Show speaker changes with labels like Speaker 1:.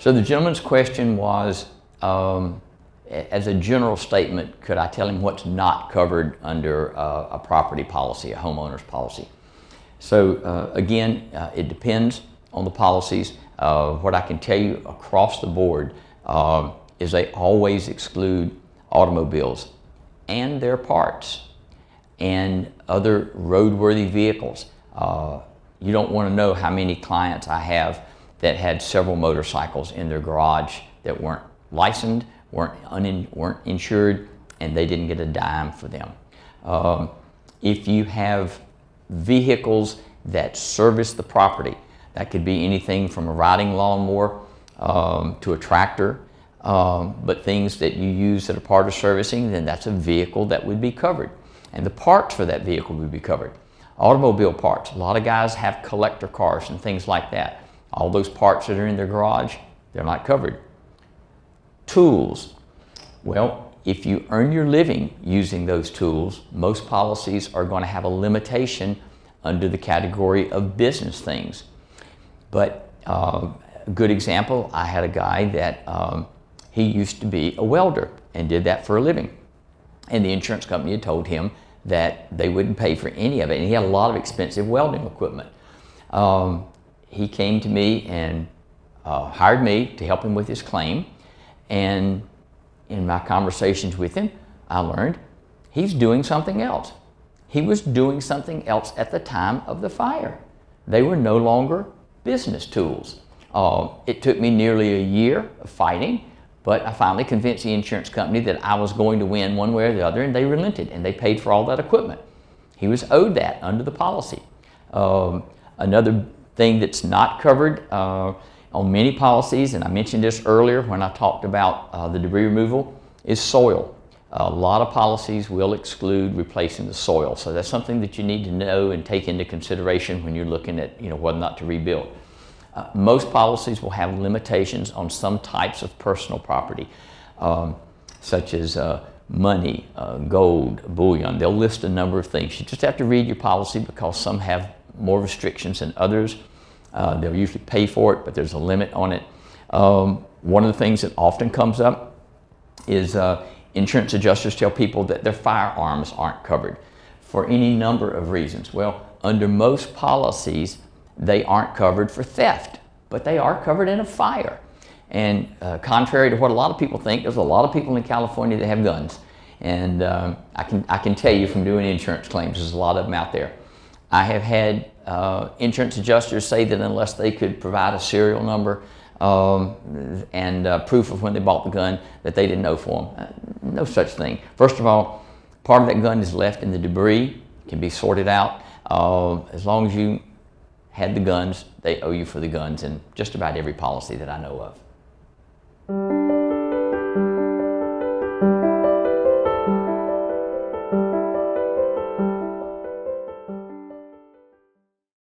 Speaker 1: So the gentleman's question was, as a general statement, could I tell him what's not covered under a property policy, a homeowner's policy? So again, it depends on the policies. What I can tell you across the board is they always exclude automobiles and their parts and other roadworthy vehicles. You don't want to know how many clients I have that had several motorcycles in their garage that weren't licensed, weren't insured, and they didn't get a dime for them. If you have vehicles that service the property, that could be anything from a riding lawnmower to a tractor, but things that you use that are part of servicing, then that's a vehicle that would be covered. And the parts for that vehicle would be covered. Automobile parts, a lot of guys have collector cars and things like that. All those parts that are in their garage, they're not covered. Tools, well, if you earn your living using those tools, most policies are going to have a limitation under the category of business things. But a good example, I had a guy that he used to be a welder and did that for a living. And the insurance company had told him that they wouldn't pay for any of it. And he had a lot of expensive welding equipment. He came to me and hired me to help him with his claim. And in my conversations with him, I learned he's doing something else. He was doing something else at the time of the fire. They were no longer business tools. It took me nearly a year of fighting, but I finally convinced the insurance company that I was going to win one way or the other, and they relented, and they paid for all that equipment. He was owed that under the policy. Another thing that's not covered on many policies, and I mentioned this earlier when I talked about the debris removal, is soil. A lot of policies will exclude replacing the soil, so that's something that you need to know and take into consideration when you're looking at whether or not to rebuild. Most policies will have limitations on some types of personal property, such as money, gold, bullion. They'll list a number of things. You just have to read your policy because some have more restrictions than others. They'll usually pay for it, but there's a limit on it. One of the things that often comes up is insurance adjusters tell people that their firearms aren't covered for any number of reasons. Well, under most policies, they aren't covered for theft, but they are covered in a fire. And contrary to what a lot of people think, there's a lot of people in California that have guns. And I can tell you from doing insurance claims, there's a lot of them out there. I have had insurance adjusters say that unless they could provide a serial number and proof of when they bought the gun, that they didn't know for them. No such thing. First of all, part of that gun is left in the debris, can be sorted out. As long as you had the guns, they owe you for the guns in just about every policy that I know of.